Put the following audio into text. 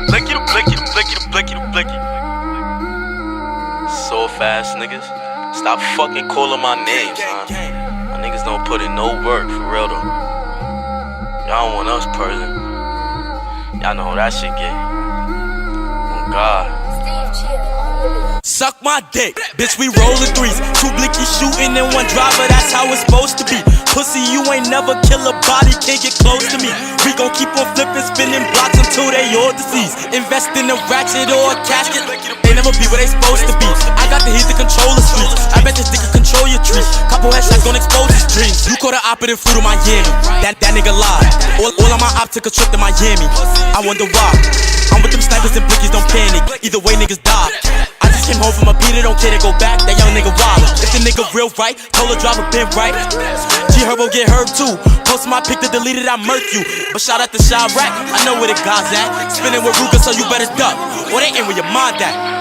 Blicky to blicky to blicky to blicky to blicky. So fast, niggas. Stop fucking calling my names, huh? My niggas don't put in no work, for real though. Y'all don't want us person. Y'all know how that shit get. Oh God. Suck my dick, bitch, we rollin' threes. Two blicky shootin' in one driver, that's how it's supposed to be. Pussy, you ain't never kill a body, can't get close to me. We gon' keep on flippin', spinning blocks until they all deceased. Invest in a ratchet or a casket, they never be where they supposed to be. I got the heat to control the streets, I bet this dick can control your trees. Couple headshots gon' expose his dreams. You caught an operative fruit of Miami, that nigga lied. All of my op took a trip to Miami, I wonder why. I'm with them snipers and blickies, don't panic, either way niggas die. I just came home from a beater, don't care to go back, that young nigga wild. If the nigga real right, told the driver been right. G-Herbo get hurt too, post my pic to delete it, I murk you. But shout out to Chirac, I know where the God's at. Spinning with Ruger, so you better duck, or they in where your mind at.